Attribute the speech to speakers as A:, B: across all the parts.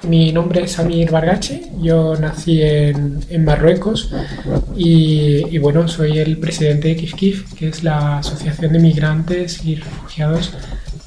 A: Mi nombre es Samir Bargache, yo nací en Marruecos y bueno, soy el presidente de KIF, que es la Asociación de Migrantes y Refugiados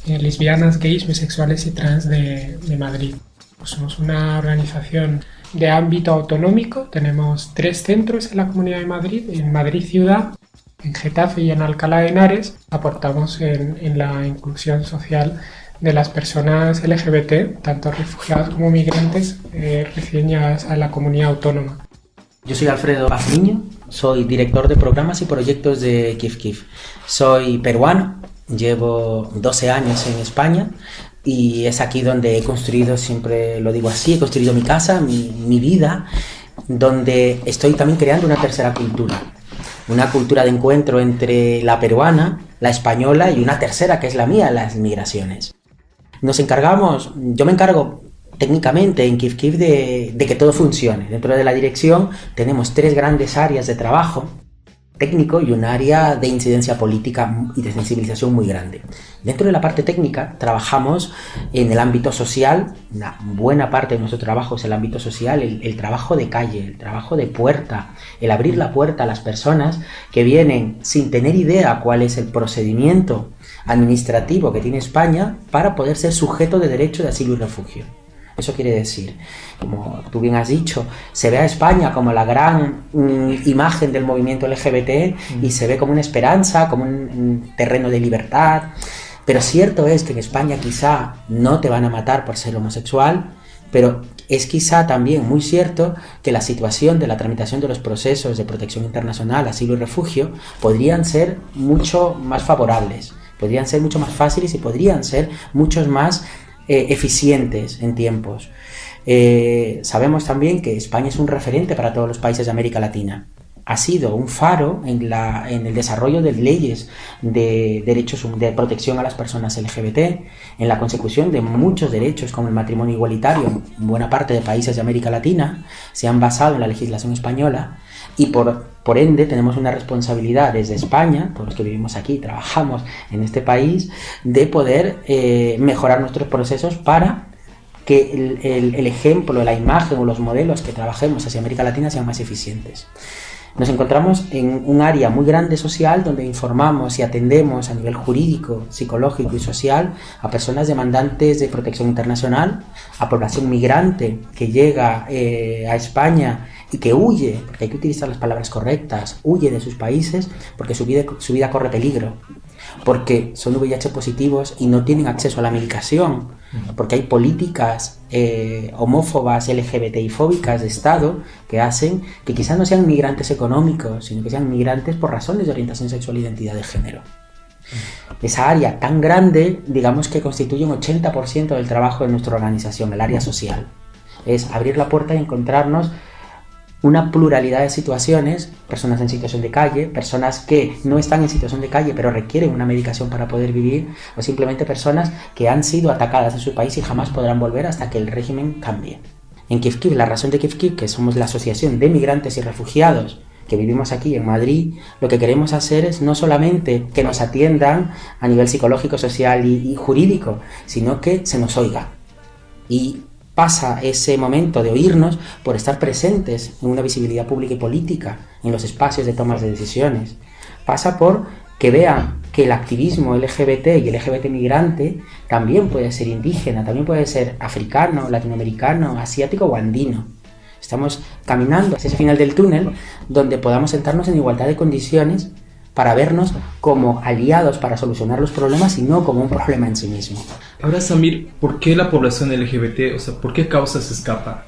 A: Lesbianas, Gays, Bisexuales y Trans de Madrid. Somos una organización de ámbito autonómico, tenemos 3 centros en la Comunidad de Madrid, en Madrid Ciudad, en Getafe y en Alcalá de Henares. Aportamos en la inclusión social de las personas LGBT, tanto refugiados como migrantes recién llegadas a la comunidad autónoma.
B: Yo soy Alfredo Azniño, soy director de programas y proyectos de KIF. Soy peruano, llevo 12 años en España y es aquí donde he construido, siempre lo digo así, he construido mi casa, mi vida, donde estoy también creando una tercera cultura. Una cultura de encuentro entre la peruana, la española y una tercera que es la mía, las migraciones. Yo me encargo técnicamente en KIF de que todo funcione. Dentro de la dirección tenemos 3 grandes áreas de trabajo técnico y un área de incidencia política y de sensibilización muy grande. Dentro de la parte técnica trabajamos en el ámbito social, una buena parte de nuestro trabajo es el ámbito social, el trabajo de calle, el trabajo de puerta, el abrir la puerta a las personas que vienen sin tener idea cuál es el procedimiento administrativo que tiene España para poder ser sujeto de derecho de asilo y refugio. Eso quiere decir, como tú bien has dicho, se ve a España como la gran imagen del movimiento LGBT y se ve como una esperanza, como un terreno de libertad, pero cierto es que en España quizá no te van a matar por ser homosexual, pero es quizá también muy cierto que la situación de la tramitación de los procesos de protección internacional, asilo y refugio podrían ser mucho más favorables, podrían ser mucho más fáciles y podrían ser muchos más eficientes en tiempos. Sabemos también que España es un referente para todos los países de América Latina. Ha sido un faro en el desarrollo de leyes de derechos de protección a las personas LGBT, en la consecución de muchos derechos como el matrimonio igualitario. Buena parte de países de América Latina se han basado en la legislación española y por ende tenemos una responsabilidad desde España, todos los que vivimos aquí, trabajamos en este país, de poder mejorar nuestros procesos para que el ejemplo, la imagen o los modelos que trabajemos hacia América Latina sean más eficientes. Nos encontramos en un área muy grande social donde informamos y atendemos a nivel jurídico, psicológico y social a personas demandantes de protección internacional, a población migrante que llega a España y que huye, porque hay que utilizar las palabras correctas, huye de sus países porque su vida corre peligro, porque son VIH positivos y no tienen acceso a la medicación, porque hay políticas homófobas, LGBTI fóbicas de Estado que hacen que quizás no sean migrantes económicos, sino que sean migrantes por razones de orientación sexual e identidad de género. Esa área tan grande, digamos que constituye un 80% del trabajo de nuestra organización, el área social. Es abrir la puerta y encontrarnos una pluralidad de situaciones, personas en situación de calle, personas que no están en situación de calle pero requieren una medicación para poder vivir, o simplemente personas que han sido atacadas en su país y jamás podrán volver hasta que el régimen cambie. En KIF, la razón de KIF, que somos la Asociación de Migrantes y Refugiados que vivimos aquí en Madrid, lo que queremos hacer es no solamente que nos atiendan a nivel psicológico, social y jurídico, sino que se nos oiga. Y pasa ese momento de oírnos por estar presentes en una visibilidad pública y política, en los espacios de tomas de decisiones. Pasa por que vean que el activismo LGBT y el LGBT migrante también puede ser indígena, también puede ser africano, latinoamericano, asiático o andino. Estamos caminando hacia ese final del túnel donde podamos sentarnos en igualdad de condiciones para vernos como aliados para solucionar los problemas y no como un problema en sí mismo.
C: Ahora, Samir, ¿por qué la población LGBT, por qué causas escapa?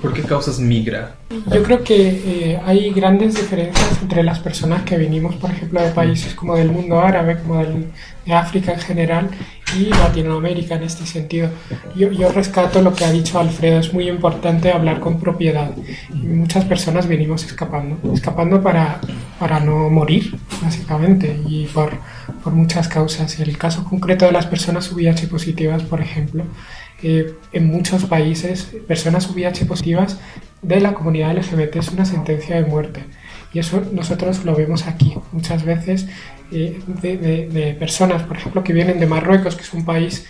C: ¿Por qué causas migra?
A: Yo creo que hay grandes diferencias entre las personas que venimos, por ejemplo, de países como del mundo árabe, como de África en general y Latinoamérica en este sentido. Yo rescato lo que ha dicho Alfredo, es muy importante hablar con propiedad. Y muchas personas venimos escapando para no morir, básicamente, y por muchas causas. El caso concreto de las personas VIH positivas, por ejemplo, en muchos países, personas VIH positivas de la comunidad LGBT es una sentencia de muerte. Y eso nosotros lo vemos aquí. Muchas veces de personas, por ejemplo, que vienen de Marruecos, que es un país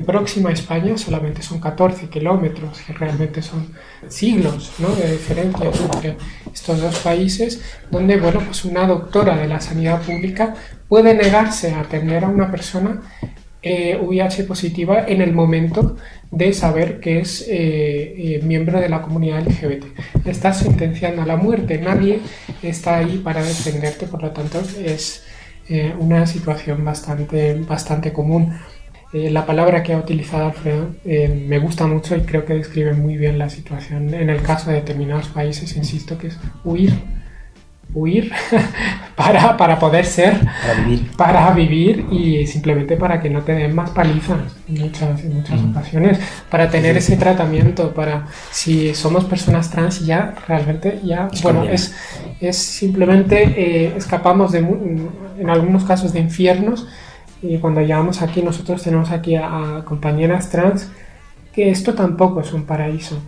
A: próximo a España, solamente son 14 kilómetros, que realmente son siglos, ¿no?, de diferencia entre estos dos países, donde, bueno, pues una doctora de la sanidad pública puede negarse a atender a una persona VIH positiva en el momento de saber que es miembro de la comunidad LGBT. Le estás sentenciando a la muerte, nadie está ahí para defenderte, por lo tanto es una situación bastante común. La palabra que ha utilizado Alfredo me gusta mucho y creo que describe muy bien la situación en el caso de determinados países, insisto, que es huir para poder ser, para vivir y simplemente para que no te den más palizas en muchas ocasiones, para tener ese tratamiento, para si somos personas trans ya realmente bueno, es simplemente escapamos en algunos casos de infiernos, y cuando llegamos aquí nosotros tenemos aquí a compañeras trans que esto tampoco es un paraíso.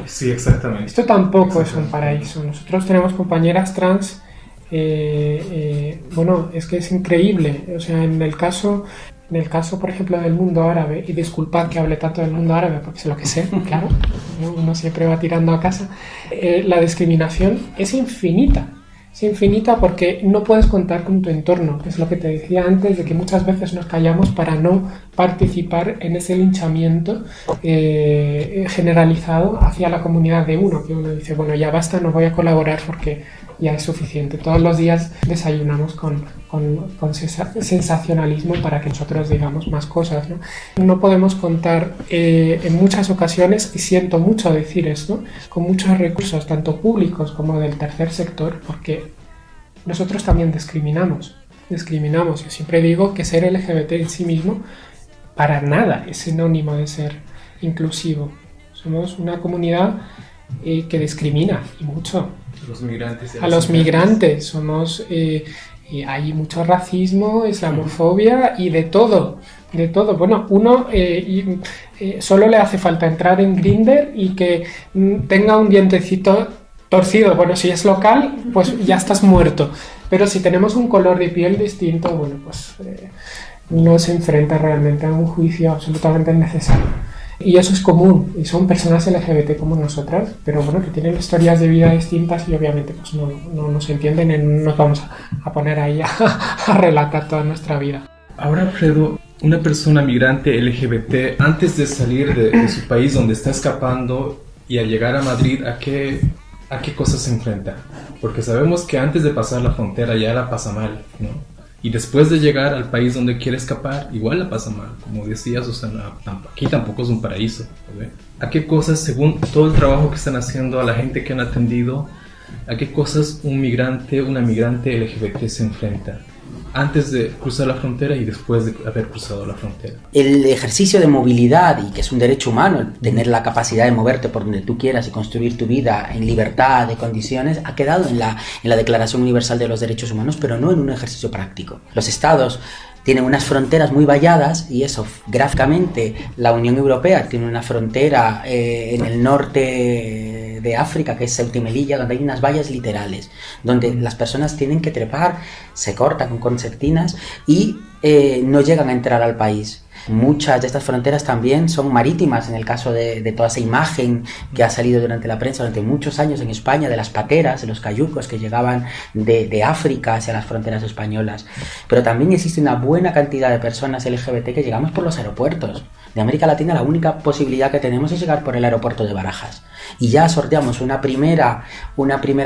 C: Sí, exactamente.
A: Esto tampoco es un paraíso. Nosotros tenemos compañeras trans, bueno, es que es increíble. O sea, en el caso, por ejemplo, del mundo árabe, y disculpad que hable tanto del mundo árabe, porque sé lo que sé, claro, uno siempre va tirando a casa, la discriminación es infinita. Es infinita porque no puedes contar con tu entorno. Es lo que te decía antes, de que muchas veces nos callamos para no participar en ese linchamiento generalizado hacia la comunidad de uno, que uno dice, bueno, ya basta, no voy a colaborar porque ya es suficiente. Todos los días desayunamos con sensacionalismo para que nosotros digamos más cosas, ¿no? No podemos contar en muchas ocasiones, y siento mucho decir esto, con muchos recursos, tanto públicos como del tercer sector, porque nosotros también discriminamos. Yo siempre digo que ser LGBT en sí mismo para nada es sinónimo de ser inclusivo. Somos una comunidad que discrimina, y mucho. A los migrantes. Somos... hay mucho racismo, islamofobia y de todo. Bueno, uno solo le hace falta entrar en Grindr y que tenga un dientecito torcido. Bueno, si es local, pues ya estás muerto. Pero si tenemos un color de piel distinto, bueno, pues no se enfrenta realmente a un juicio absolutamente necesario. Y eso es común, y son personas LGBT como nosotras, pero bueno, que tienen historias de vida distintas y obviamente pues no se entienden y no nos vamos a poner ahí a relatar toda nuestra vida.
C: Ahora, Alfredo, una persona migrante LGBT, antes de salir de su país donde está escapando y al llegar a Madrid, ¿a qué cosas se enfrenta? Porque sabemos que antes de pasar la frontera ya la pasa mal, ¿no? Y después de llegar al país donde quiere escapar, igual la pasa mal. Como decías, o sea, aquí tampoco es un paraíso, ¿verdad? ¿A qué cosas, según todo el trabajo que están haciendo, a la gente que han atendido, a qué cosas una migrante LGBT se enfrenta antes de cruzar la frontera y después de haber cruzado la frontera?
B: El ejercicio de movilidad, y que es un derecho humano, el tener la capacidad de moverte por donde tú quieras y construir tu vida en libertad de condiciones, ha quedado en la Declaración Universal de los Derechos Humanos, pero no en un ejercicio práctico. Los estados tienen unas fronteras muy valladas, y eso, gráficamente, la Unión Europea tiene una frontera en el norte de África, que es Ceuta y Melilla, donde hay unas vallas literales, donde las personas tienen que trepar, se cortan con concertinas y no llegan a entrar al país. Muchas de estas fronteras también son marítimas, en el caso de toda esa imagen que ha salido durante la prensa durante muchos años en España, de las pateras, de los cayucos que llegaban de África hacia las fronteras españolas. Pero también existe una buena cantidad de personas LGBT que llegamos por los aeropuertos. De América Latina la única posibilidad que tenemos es llegar por el aeropuerto de Barajas. Y ya sorteamos una primera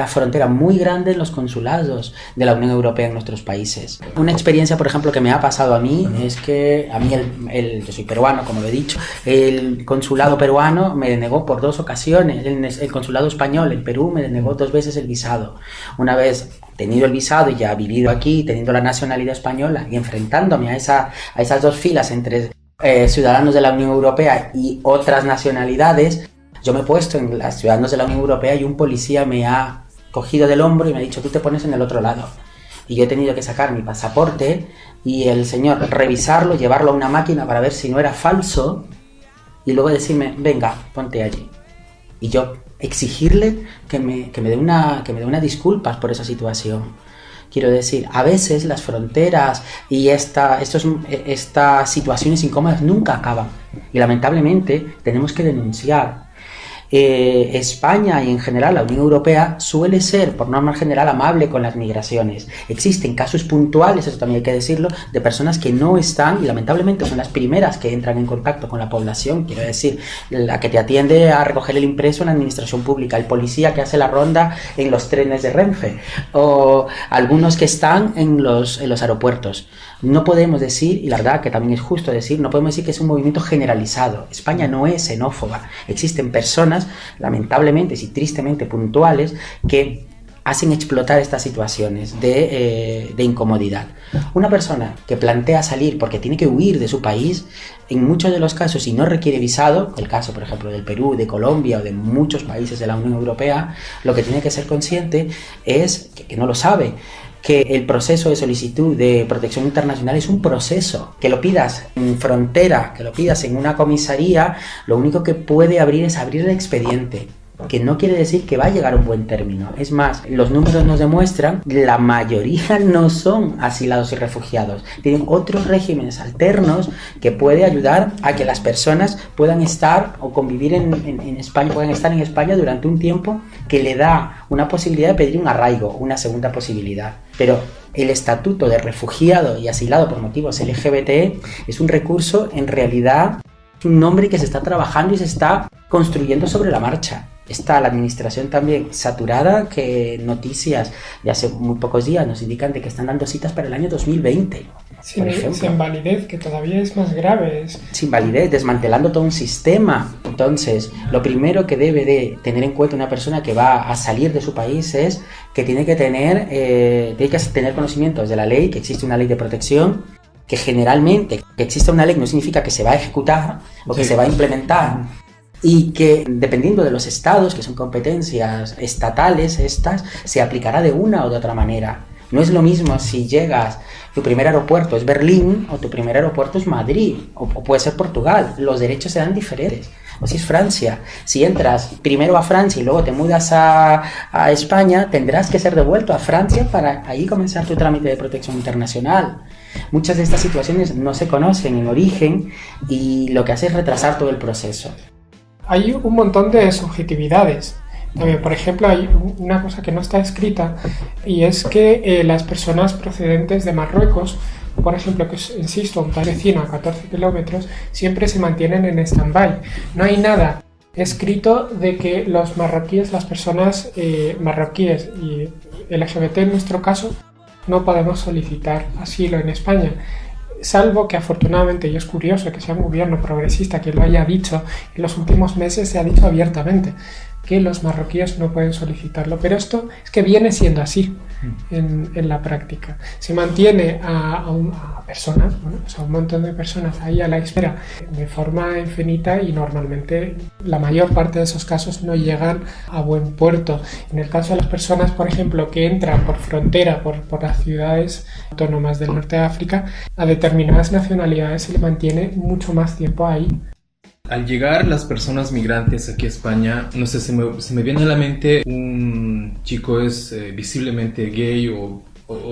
B: frontera muy grande en los consulados de la Unión Europea en nuestros países. Una experiencia, por ejemplo, que me ha pasado a mí es que a mí yo soy peruano, como lo he dicho, el consulado peruano me denegó por 2 ocasiones, el consulado español en Perú me denegó 2 veces el visado. Una vez tenido el visado y ya vivido aquí, teniendo la nacionalidad española y enfrentándome a esas 2 filas entre ciudadanos de la Unión Europea y otras nacionalidades, yo me he puesto en los ciudadanos de la Unión Europea y un policía me ha cogido del hombro y me ha dicho, tú te pones en el otro lado. Y yo he tenido que sacar mi pasaporte y el señor revisarlo, llevarlo a una máquina para ver si no era falso y luego decirme, venga, ponte allí. Y yo exigirle que me dé una disculpas por esa situación. Quiero decir, a veces las fronteras y estas situaciones incómodas nunca acaban. Y lamentablemente tenemos que denunciar. España y en general la Unión Europea suele ser, por norma general, amable con las migraciones. Existen casos puntuales, eso también hay que decirlo, de personas que no están, y lamentablemente son las primeras que entran en contacto con la población. Quiero decir, la que te atiende a recoger el impreso en la administración pública, el policía que hace la ronda en los trenes de Renfe, o algunos que están en los aeropuertos. No podemos decir, y la verdad que también es justo decir, no podemos decir que es un movimiento generalizado. España no es xenófoba. Existen personas, lamentablemente y tristemente puntuales, que hacen explotar estas situaciones de incomodidad. Una persona que plantea salir porque tiene que huir de su país, en muchos de los casos, y no requiere visado, el caso por ejemplo del Perú, de Colombia o de muchos países de la Unión Europea, lo que tiene que ser consciente es que no lo sabe, que el proceso de solicitud de protección internacional es un proceso. Que lo pidas en frontera, que lo pidas en una comisaría, lo único que puede abrir es abrir el expediente, que no quiere decir que va a llegar a un buen término. Es más, los números nos demuestran que la mayoría no son asilados y refugiados. Tienen otros regímenes alternos que puede ayudar a que las personas puedan estar o convivir en España, puedan estar en España durante un tiempo que le da una posibilidad de pedir un arraigo, una segunda posibilidad. Pero el estatuto de refugiado y asilado por motivos LGBT es un recurso, en realidad, un nombre que se está trabajando y se está construyendo sobre la marcha. Está la administración también saturada, que noticias de hace muy pocos días nos indican de que están dando citas para el año 2020.
A: Sin validez, que todavía es más grave.
B: Sin validez, desmantelando todo un sistema. Entonces, lo primero que debe de tener en cuenta una persona que va a salir de su país es que tiene que tener conocimientos de la ley, que existe una ley de protección, que generalmente que exista una ley no significa que se va a ejecutar o que se va a implementar. Y que dependiendo de los estados, que son competencias estatales, se aplicará de una o de otra manera. No es lo mismo si llegas, tu primer aeropuerto es Berlín o tu primer aeropuerto es Madrid o puede ser Portugal. Los derechos serán diferentes. O si es Francia, si entras primero a Francia y luego te mudas a España, tendrás que ser devuelto a Francia para ahí comenzar tu trámite de protección internacional. Muchas de estas situaciones no se conocen en origen y lo que hace es retrasar todo el proceso.
A: Hay un montón de subjetividades. Por ejemplo, hay una cosa que no está escrita y es que las personas procedentes de Marruecos, por ejemplo, que insisto, un país vecino a 14 kilómetros, siempre se mantienen en stand-by. No hay nada escrito de que los marroquíes, las personas marroquíes y LGBT en nuestro caso, no podemos solicitar asilo en España. Salvo que afortunadamente, y es curioso que sea un gobierno progresista quien lo haya dicho, en los últimos meses se ha dicho abiertamente que los marroquíes no pueden solicitarlo, pero esto es que viene siendo así en la práctica. Se mantiene a personas, a un montón de personas ahí a la espera de forma infinita y normalmente la mayor parte de esos casos no llegan a buen puerto. En el caso de las personas, por ejemplo, que entran por frontera, por las ciudades autónomas del norte de África, a determinadas nacionalidades se le mantiene mucho más tiempo ahí.
C: Al llegar las personas migrantes aquí a España, no sé, se me viene a la mente un chico es visiblemente gay o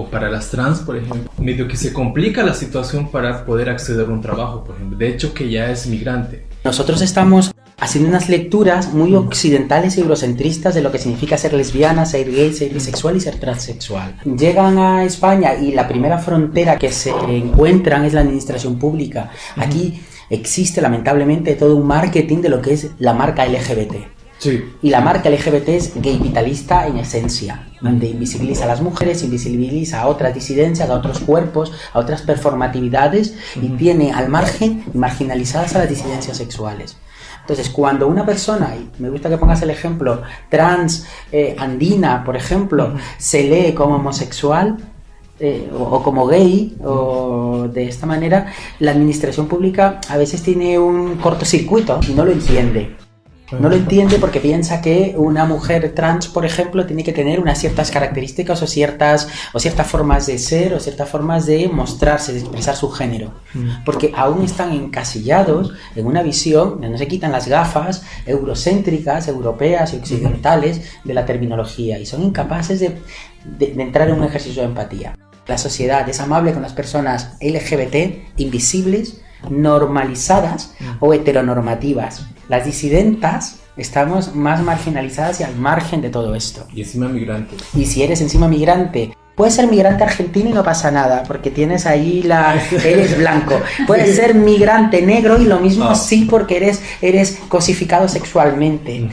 C: para las trans, por ejemplo, medio que se complica la situación para poder acceder a un trabajo, por ejemplo, de hecho que ya es migrante.
B: Nosotros estamos haciendo unas lecturas muy occidentales y eurocentristas de lo que significa ser lesbiana, ser gay, ser bisexual y ser transexual. Llegan a España y la primera frontera que se encuentran es la administración pública. Aquí existe lamentablemente todo un marketing de lo que es la marca LGBT.
C: Sí.
B: Y la marca LGBT es gay vitalista en esencia, donde invisibiliza a las mujeres, invisibiliza a otras disidencias, a otros cuerpos, a otras performatividades y tiene al margen marginalizadas a las disidencias sexuales. Entonces, cuando una persona, y me gusta que pongas el ejemplo, trans, andina, por ejemplo, se lee como homosexual, o como gay o de esta manera, la administración pública a veces tiene un cortocircuito y no lo entiende. No lo entiende porque piensa que una mujer trans, por ejemplo, tiene que tener unas ciertas características o ciertas formas de ser o ciertas formas de mostrarse, de expresar su género. Porque aún están encasillados en una visión, no se quitan las gafas eurocéntricas, europeas y occidentales de la terminología y son incapaces de entrar en un ejercicio de empatía. La sociedad es amable con las personas LGBT, invisibles, normalizadas o heteronormativas. Las disidentas estamos más marginalizadas y al margen de todo esto.
C: Y encima migrante.
B: Y si eres encima migrante, puedes ser migrante argentino y no pasa nada, porque tienes ahí eres blanco. Puedes ser migrante negro y lo mismo sí, porque eres cosificado sexualmente.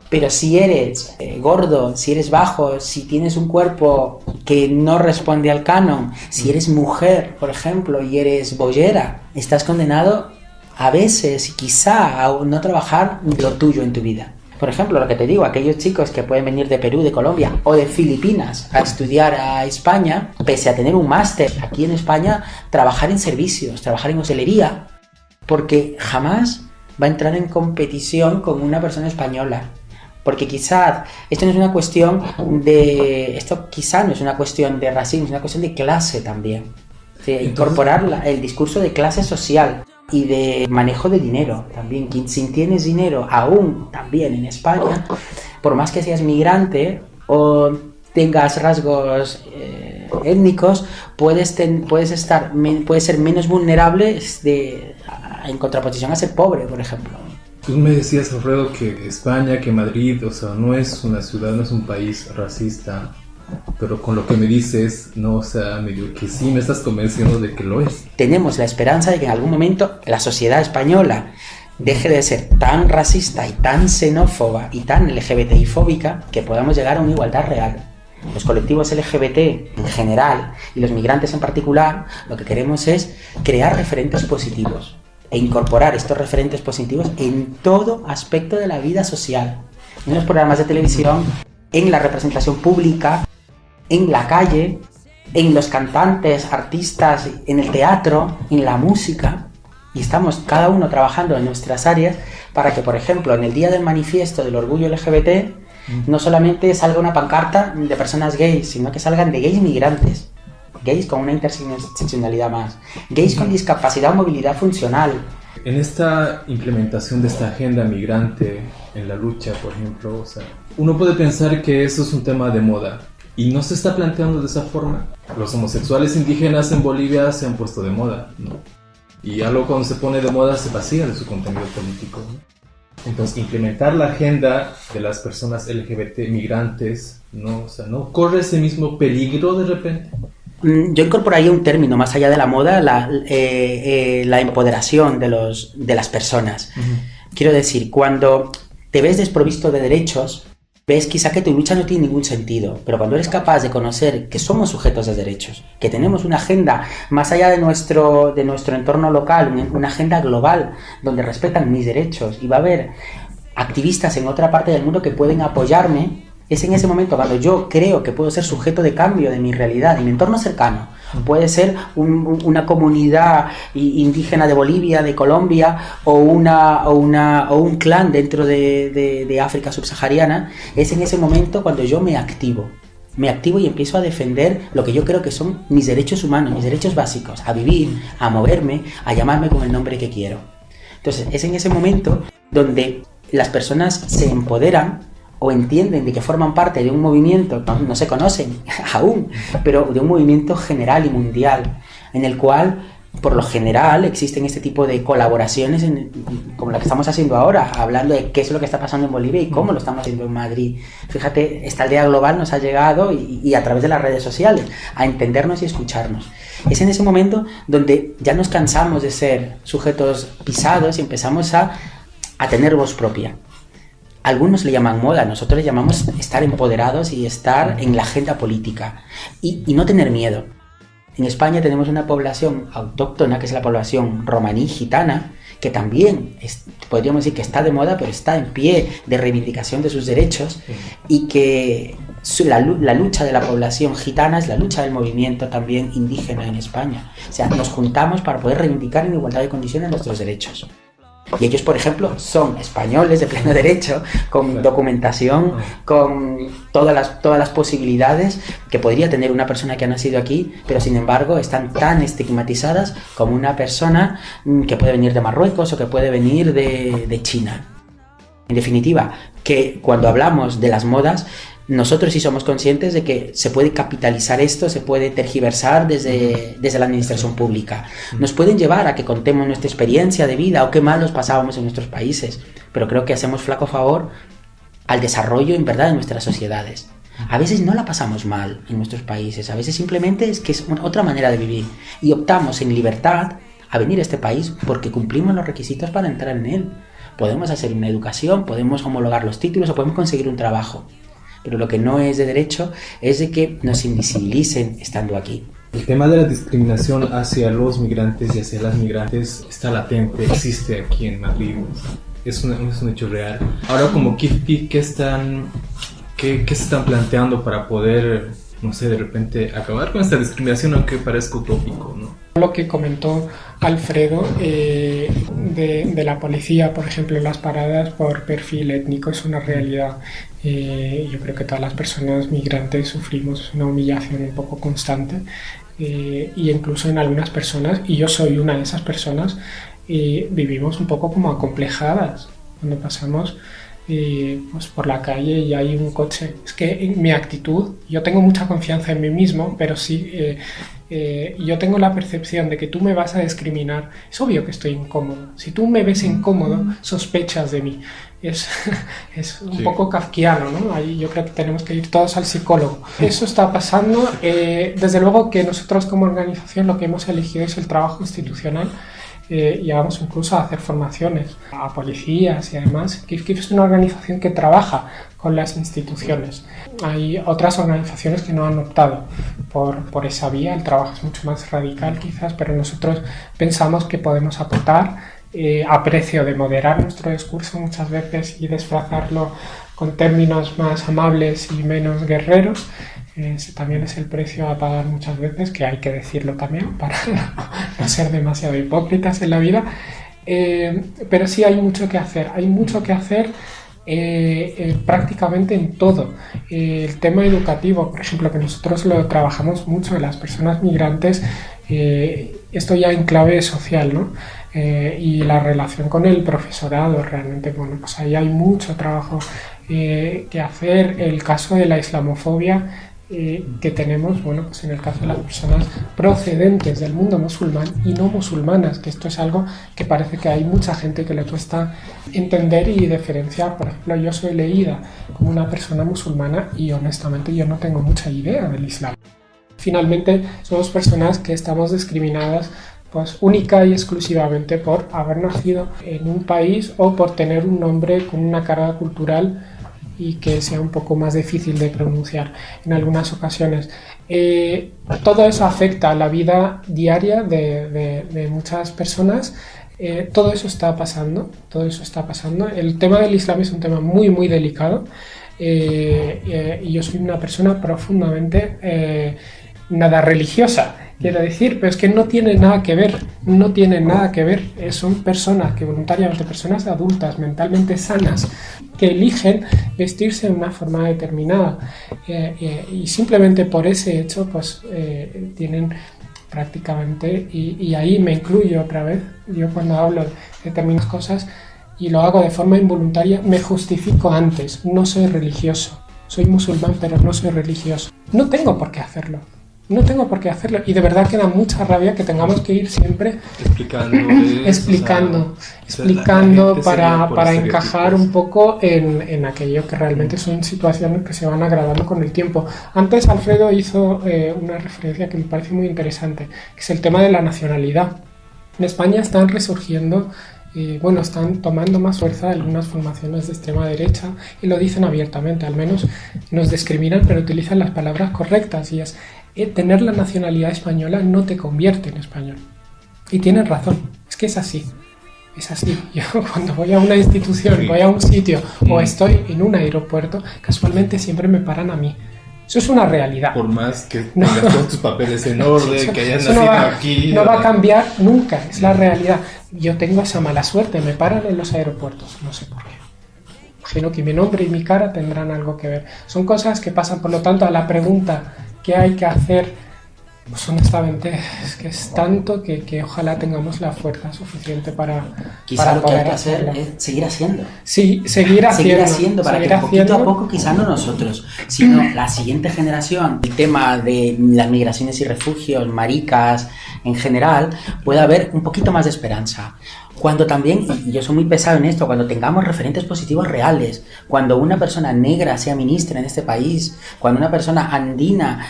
B: Pero si eres gordo, si eres bajo, si tienes un cuerpo que no responde al canon, si eres mujer, por ejemplo, y eres boyera, estás condenado a veces, quizá, a no trabajar lo tuyo en tu vida. Por ejemplo, lo que te digo, aquellos chicos que pueden venir de Perú, de Colombia o de Filipinas a estudiar a España, pese a tener un máster aquí en España, trabajar en servicios, trabajar en hostelería, porque jamás va a entrar en competición con una persona española. Porque quizás esto no es una cuestión de racismo, es una cuestión de clase también. O sea, incorporar el discurso de clase social y de manejo de dinero también. Si tienes dinero aún también en España, por más que seas migrante o tengas rasgos étnicos, puedes ser menos vulnerable en contraposición a ser pobre, por ejemplo.
C: Tú me decías, Alfredo, que España, que Madrid, o sea, no es una ciudad, no es un país racista, pero con lo que me dices, no, o sea, medio que sí me estás convenciendo de que lo es.
B: Tenemos la esperanza de que en algún momento la sociedad española deje de ser tan racista y tan xenófoba y tan LGBTI-fóbica que podamos llegar a una igualdad real. Los colectivos LGBT en general y los migrantes en particular, lo que queremos es crear referentes positivos e incorporar estos referentes positivos en todo aspecto de la vida social, en los programas de televisión, en la representación pública, en la calle, en los cantantes, artistas, en el teatro, en la música, y estamos cada uno trabajando en nuestras áreas para que, por ejemplo, en el día del manifiesto del orgullo LGBT, no solamente salga una pancarta de personas gays, sino que salgan de gays migrantes, gays con una interseccionalidad más, gays con discapacidad o movilidad funcional.
C: En esta implementación de esta agenda migrante en la lucha, por ejemplo, o sea, uno puede pensar que eso es un tema de moda y no se está planteando de esa forma. Los homosexuales indígenas en Bolivia se han puesto de moda, ¿no? Y algo cuando se pone de moda se vacía de su contenido político, ¿no? Entonces, implementar la agenda de las personas LGBT migrantes, ¿no? O sea, ¿no corre ese mismo peligro de repente?
B: Yo incorporaría un término más allá de la moda, la empoderación de las personas. Quiero decir, cuando te ves desprovisto de derechos, ves quizá que tu lucha no tiene ningún sentido, pero cuando eres capaz de conocer que somos sujetos de derechos, que tenemos una agenda más allá de nuestro entorno local, una agenda global donde respetan mis derechos y va a haber activistas en otra parte del mundo que pueden apoyarme, es en ese momento cuando yo creo que puedo ser sujeto de cambio de mi realidad, de mi entorno cercano. Puede ser una comunidad indígena de Bolivia, de Colombia, o un clan dentro de África subsahariana. Es en ese momento cuando yo me activo y empiezo a defender lo que yo creo que son mis derechos humanos, mis derechos básicos, a vivir, a moverme, a llamarme con el nombre que quiero. Entonces, es en ese momento donde las personas se empoderan o entienden de que forman parte de un movimiento, no se conocen aún, pero de un movimiento general y mundial, en el cual, por lo general, existen este tipo de colaboraciones como la que estamos haciendo ahora, hablando de qué es lo que está pasando en Bolivia y cómo lo estamos haciendo en Madrid. Fíjate, esta aldea global nos ha llegado y a través de las redes sociales, a entendernos y escucharnos. Es en ese momento donde ya nos cansamos de ser sujetos pisados y empezamos a tener voz propia. Algunos le llaman moda, nosotros le llamamos estar empoderados y estar en la agenda política y no tener miedo. En España tenemos una población autóctona, que es la población romaní gitana, que también podríamos decir que está de moda, pero está en pie de reivindicación de sus derechos, y que la lucha de la población gitana es la lucha del movimiento también indígena en España. O sea, nos juntamos para poder reivindicar en igualdad de condiciones nuestros derechos. Y ellos, por ejemplo, son españoles de pleno derecho, con documentación, con todas las posibilidades que podría tener una persona que ha nacido aquí, pero sin embargo están tan estigmatizadas como una persona que puede venir de Marruecos o que puede venir de China. En definitiva, que cuando hablamos de las modas, nosotros sí somos conscientes de que se puede capitalizar esto, se puede tergiversar desde la administración pública. Nos pueden llevar a que contemos nuestra experiencia de vida o qué malos pasábamos en nuestros países, pero creo que hacemos flaco favor al desarrollo en verdad de nuestras sociedades. A veces no la pasamos mal en nuestros países, a veces simplemente es que es otra manera de vivir y optamos en libertad a venir a este país porque cumplimos los requisitos para entrar en él. Podemos hacer una educación, podemos homologar los títulos o podemos conseguir un trabajo. Pero lo que no es de derecho es de que nos invisibilicen estando aquí.
C: El tema de la discriminación hacia los migrantes y hacia las migrantes está latente, existe aquí en Madrid, es un hecho real. Ahora, como KIF, ¿qué se están planteando para poder, no sé, de repente acabar con esta discriminación, aunque parezca utópico, ¿no?
A: Lo que comentó Alfredo de la policía, por ejemplo, las paradas por perfil étnico es una realidad. Yo creo que todas las personas migrantes sufrimos una humillación un poco constante y incluso en algunas personas, y yo soy una de esas personas, vivimos un poco como acomplejadas cuando pasamos pues por la calle y hay un coche. Es que en mi actitud, yo tengo mucha confianza en mí mismo, pero sí yo tengo la percepción de que tú me vas a discriminar. Es obvio que estoy incómodo. Si tú me ves incómodo, sospechas de mí. Es un poco kafkiano, ¿no? Ahí yo creo que tenemos que ir todos al psicólogo. Eso está pasando. Desde luego que nosotros como organización lo que hemos elegido es el trabajo institucional. Llegamos incluso a hacer formaciones a policías y además KIF es una organización que trabaja con las instituciones. Hay otras organizaciones que no han optado por esa vía, el trabajo es mucho más radical quizás, pero nosotros pensamos que podemos aportar a precio de moderar nuestro discurso muchas veces y disfrazarlo con términos más amables y menos guerreros. Ese también es el precio a pagar muchas veces, que hay que decirlo también para no ser demasiado hipócritas en la vida. Pero sí hay mucho que hacer, prácticamente en todo. El tema educativo, por ejemplo, que nosotros lo trabajamos mucho en las personas migrantes, esto ya en clave social, ¿no? Y la relación con el profesorado, realmente, bueno, pues ahí hay mucho trabajo que hacer. El caso de la islamofobia que tenemos, bueno, pues en el caso de las personas procedentes del mundo musulmán y no musulmanas, que esto es algo que parece que hay mucha gente que le cuesta entender y diferenciar. Por ejemplo, yo soy leída como una persona musulmana y honestamente yo no tengo mucha idea del Islam. Finalmente, somos personas que estamos discriminadas pues única y exclusivamente por haber nacido en un país o por tener un nombre con una carga cultural y que sea un poco más difícil de pronunciar en algunas ocasiones. Todo eso afecta a la vida diaria de muchas personas. Todo eso está pasando. El tema del Islam es un tema muy, muy delicado y yo soy una persona profundamente nada religiosa, quiero decir, pero es que no tiene nada que ver. Son personas que voluntariamente, personas adultas, mentalmente sanas, que eligen vestirse de una forma determinada y simplemente por ese hecho pues tienen prácticamente, y ahí me incluyo otra vez, yo cuando hablo de determinadas cosas y lo hago de forma involuntaria, me justifico antes. No soy religioso, soy musulmán pero no soy religioso, no tengo por qué hacerlo y de verdad que da mucha rabia que tengamos que ir siempre explicando para encajar un poco en aquello que realmente son situaciones que se van agravando con el tiempo. Antes Alfredo hizo una referencia que me parece muy interesante, que es el tema de la nacionalidad. En España están resurgiendo, están tomando más fuerza algunas formaciones de extrema derecha y lo dicen abiertamente, al menos nos discriminan pero utilizan las palabras correctas y es tener la nacionalidad española no te convierte en español. Y tienen razón, es que es así. Yo cuando voy a una institución, voy a un sitio o estoy en un aeropuerto, casualmente siempre me paran a mí. Eso es una realidad.
C: Por más que tengas todos tus papeles en orden, que hayas
A: eso
C: nacido aquí.
A: No va a cambiar nunca, es la realidad. Yo tengo esa mala suerte, me paran en los aeropuertos, no sé por qué. Imagino que mi nombre y mi cara tendrán algo que ver. Son cosas que pasan, por lo tanto, a la pregunta ¿qué hay que hacer? Pues honestamente es que es tanto que ojalá tengamos la fuerza suficiente para
B: quizá lo que hay que
A: hacerlo.
B: hacer es seguir haciendo.
A: Sí, seguir haciendo
B: para
A: seguir
B: que poquito
A: haciendo.
B: a poco, quizá no nosotros, sino la siguiente generación, el tema de las migraciones y refugios, maricas en general, pueda haber un poquito más de esperanza. Cuando también, y yo soy muy pesado en esto, cuando tengamos referentes positivos reales, cuando una persona negra sea ministra en este país, cuando una persona andina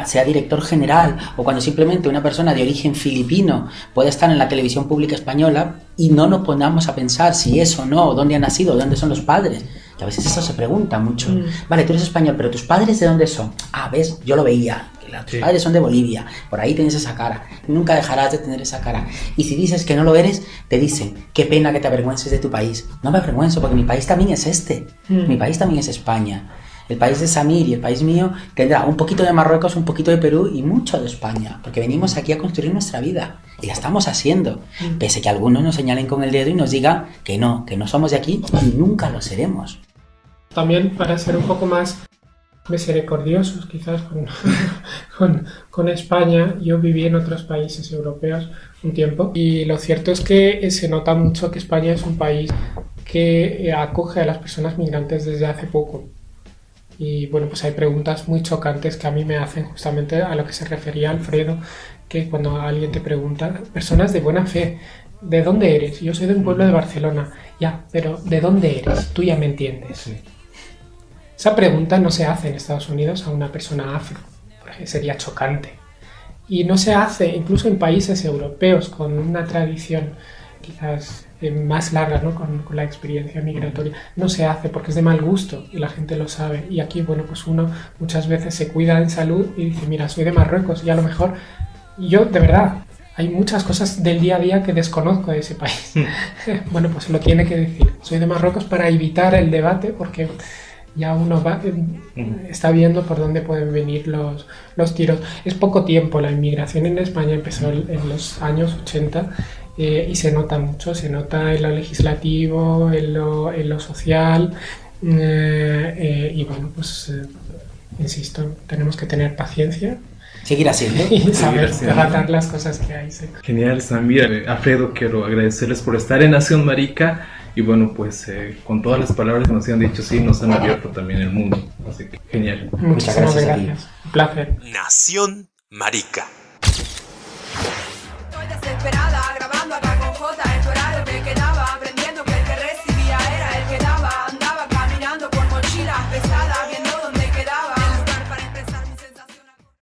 B: sea director general, o cuando simplemente una persona de origen filipino pueda estar en la televisión pública española y no nos pongamos a pensar si es o no, dónde ha nacido, dónde son los padres. Que a veces eso se pregunta mucho. Vale, tú eres español, pero ¿tus padres de dónde son? Ah, ves, yo lo veía. Tus padres son de Bolivia, por ahí tienes esa cara, nunca dejarás de tener esa cara. Y si dices que no lo eres, te dicen, qué pena que te avergüences de tu país. No me avergüenzo porque mi país también es mi país también es España. El país de Samir y el país mío tendrá un poquito de Marruecos, un poquito de Perú y mucho de España, porque venimos aquí a construir nuestra vida y la estamos haciendo, pese que algunos nos señalen con el dedo y nos digan que no somos de aquí y nunca lo seremos.
A: También para ser un poco más misericordiosos quizás con España, yo viví en otros países europeos un tiempo y lo cierto es que se nota mucho que España es un país que acoge a las personas migrantes desde hace poco. Y bueno, pues hay preguntas muy chocantes que a mí me hacen justamente a lo que se refería Alfredo, que cuando alguien te pregunta, personas de buena fe, ¿de dónde eres? Yo soy de un pueblo de Barcelona. Ya, pero ¿de dónde eres? Tú ya me entiendes.
C: Sí.
A: Esa pregunta no se hace en Estados Unidos a una persona afro, porque sería chocante. Y no se hace incluso en países europeos con una tradición quizás más larga, ¿no? con la experiencia migratoria. No se hace porque es de mal gusto y la gente lo sabe. Y aquí, bueno, pues uno muchas veces se cuida en salud y dice, mira, soy de Marruecos y a lo mejor yo, de verdad, hay muchas cosas del día a día que desconozco de ese país. Bueno, pues lo tiene que decir. Soy de Marruecos para evitar el debate porque ya uno está viendo por dónde pueden venir los tiros. Es poco tiempo, la inmigración en España empezó en los años 80 y se nota mucho, se nota en lo legislativo, en lo social y bueno, pues insisto, tenemos que tener paciencia.
B: Seguir haciendo.
A: Y saber tratar las cosas que hay. Sí.
C: Genial, Samir. Alfredo, quiero agradecerles por estar en Nación Marica. Y bueno, pues con todas las palabras que nos han dicho, sí, nos han abierto también el mundo. Así que genial.
A: Muchas gracias. Un placer.
D: Nación Marica.
E: Estoy desesperada.